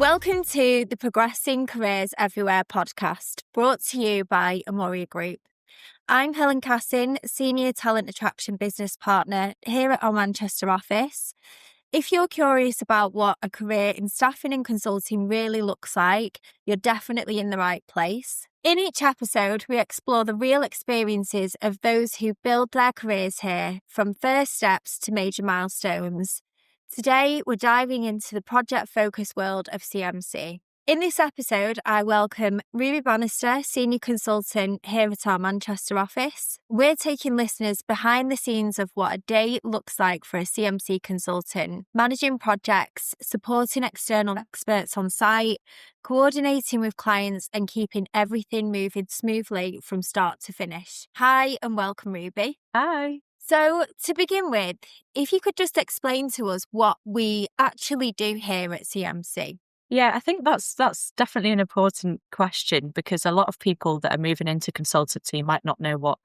Welcome to the Progressing Careers Everywhere podcast, brought to you by Amoria Group. I'm Helen Cassin, Senior Talent Attraction Business Partner here at our Manchester office. If you're curious about what a career in staffing and consulting really looks like, you're definitely in the right place. In each episode, we explore the real experiences of those who build their careers here, from first steps to major milestones. Today, we're diving into the project-focused world of CMC. In this episode, I welcome Ruby Bannister, Senior Consultant here at our Manchester office. We're taking listeners behind the scenes of what a day looks like for a CMC consultant, managing projects, supporting external experts on site, coordinating with clients, and keeping everything moving smoothly from start to finish. Hi, and welcome, Ruby. Hi. So, to begin with, if you could just explain to us what we actually do here at CMC. Yeah, I think that's definitely an important question, because a lot of people that are moving into consultancy might not know what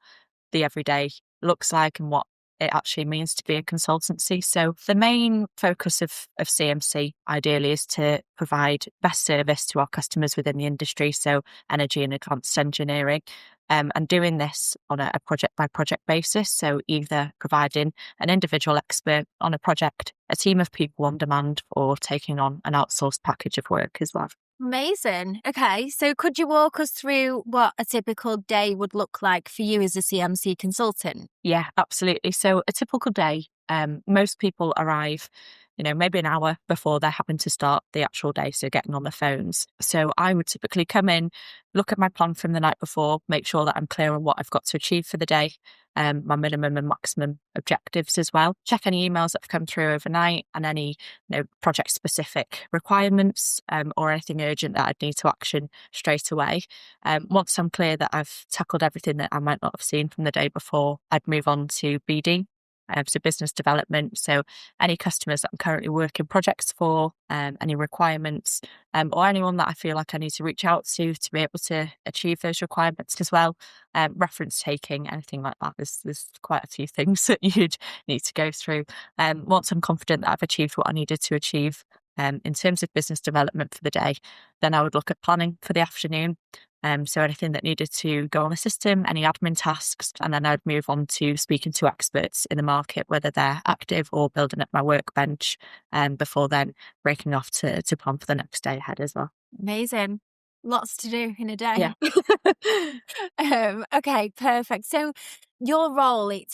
the everyday looks like and what it actually means to be a consultancy. So the main focus of CMC ideally is to provide best service to our customers within the industry, so energy and advanced engineering, and doing this on a project by project basis. So either providing an individual expert on a project, a team of people on demand, or taking on an outsourced package of work as well. Amazing. Okay, so could you walk us through what a typical day would look like for you as a CMC consultant? Yeah, absolutely. So a typical day, most people arrive, maybe an hour before they're having to start the actual day, so getting on the phones. So I would typically come in, look at my plan from the night before, make sure that I'm clear on what I've got to achieve for the day, my minimum and maximum objectives as well. Check any emails that have come through overnight and any project-specific requirements or anything urgent that I'd need to action straight away. Once I'm clear that I've tackled everything that I might not have seen from the day before, I'd move on to BD. So business development. So any customers that I'm currently working projects for, any requirements, or anyone that I feel like I need to reach out to be able to achieve those requirements as well. Reference taking, anything like that. There's quite a few things that you'd need to go through. Once I'm confident that I've achieved what I needed to achieve in terms of business development for the day, then I would look at planning for the afternoon. So anything that needed to go on the system, any admin tasks, and then I'd move on to speaking to experts in the market, whether they're active or building up my workbench, before then breaking off to plan for the next day ahead as well. Amazing. Lots to do in a day. Yeah. Okay, perfect. So your role, it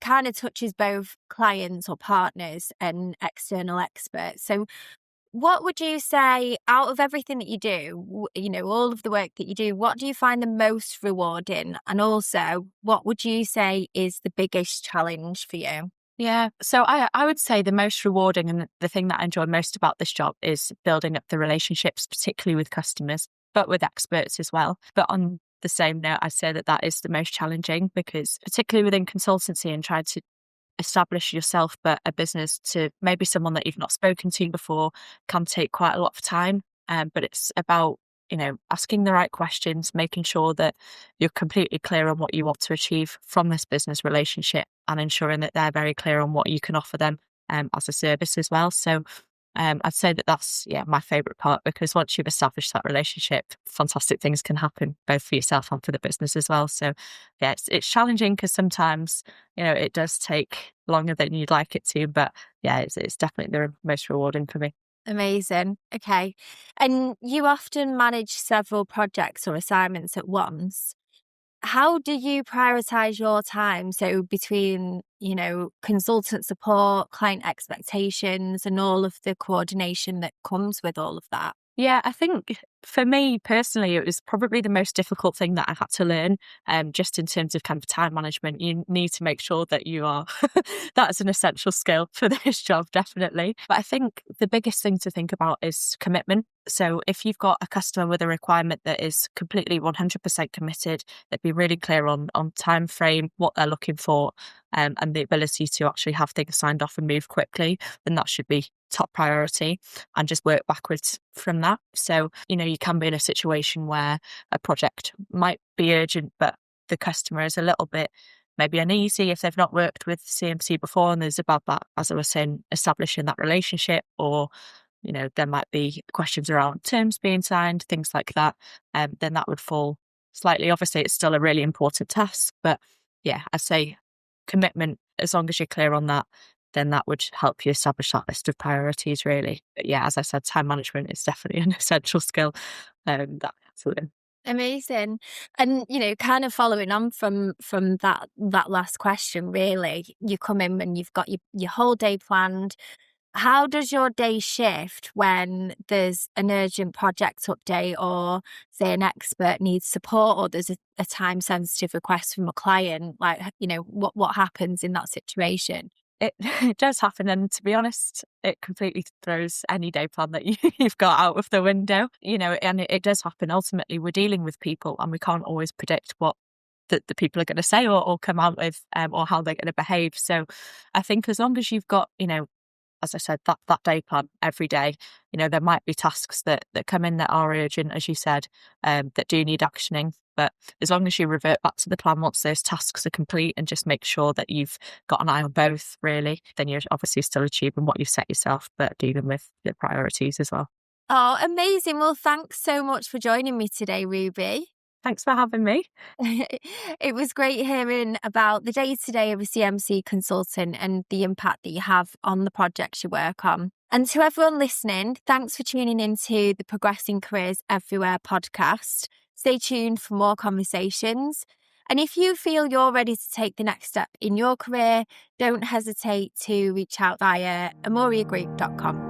kind of touches both clients or partners and external experts. So what would you say, out of everything that you do, all of the work that you do, what do you find the most rewarding? And also, what would you say is the biggest challenge for you? Yeah, so I would say the most rewarding and the thing that I enjoy most about this job is building up the relationships, particularly with customers, but with experts as well. But on the same note, I'd say that is the most challenging, because particularly within consultancy and trying to establish yourself, but a business to maybe someone that you've not spoken to before can take quite a lot of time. But it's about, asking the right questions, making sure that you're completely clear on what you want to achieve from this business relationship, and ensuring that they're very clear on what you can offer them as a service as well. So I'd say that's my favourite part, because once you've established that relationship, fantastic things can happen both for yourself and for the business as well. So yeah, it's challenging because sometimes it does take longer than you'd like it to, but yeah, it's definitely the most rewarding for me. Amazing. Okay. And you often manage several projects or assignments at once. How do you prioritize your time? So between, consultant support, client expectations, and all of the coordination that comes with all of that? Yeah, I think for me personally, it was probably the most difficult thing that I had to learn, just in terms of kind of time management. You need to make sure that you are, that's an essential skill for this job, definitely. But I think the biggest thing to think about is commitment. So if you've got a customer with a requirement that is completely 100% committed, they'd be really clear on time frame, what they're looking for, and the ability to actually have things signed off and move quickly, then that should be top priority, and just work backwards from that. So, you can be in a situation where a project might be urgent, but the customer is a little bit maybe uneasy if they've not worked with CMC before, and there's about that, as I was saying, establishing that relationship, or there might be questions around terms being signed, things like that. Then that would fall slightly. Obviously, it's still a really important task, but yeah, I'd say commitment, as long as you're clear on that, then that would help you establish that list of priorities, really. But yeah, as I said, time management is definitely an essential skill. That absolutely. Amazing. And, kind of following on from that last question, really, you come in and you've got your whole day planned. How does your day shift when there's an urgent project update, or say an expert needs support, or there's a time sensitive request from a client? Like, what happens in that situation? It, it does happen, and to be honest, it completely throws any day plan that you've got out of the window. And it does happen. Ultimately, we're dealing with people, and we can't always predict what the people are going to say or come out with, or how they're going to behave. So I think as long as you've got, as I said, that day plan every day, there might be tasks that come in that are urgent, as you said, that do need actioning. But as long as you revert back to the plan once those tasks are complete and just make sure that you've got an eye on both, really, then you're obviously still achieving what you've set yourself, but dealing with the priorities as well. Oh, amazing. Well, thanks so much for joining me today, Ruby. Thanks for having me. It was great hearing about the day-to-day of a CMC consultant and the impact that you have on the projects you work on. And to everyone listening, thanks for tuning into the Progressing Careers Everywhere podcast. Stay tuned for more conversations. And if you feel you're ready to take the next step in your career, don't hesitate to reach out via amoriagroup.com.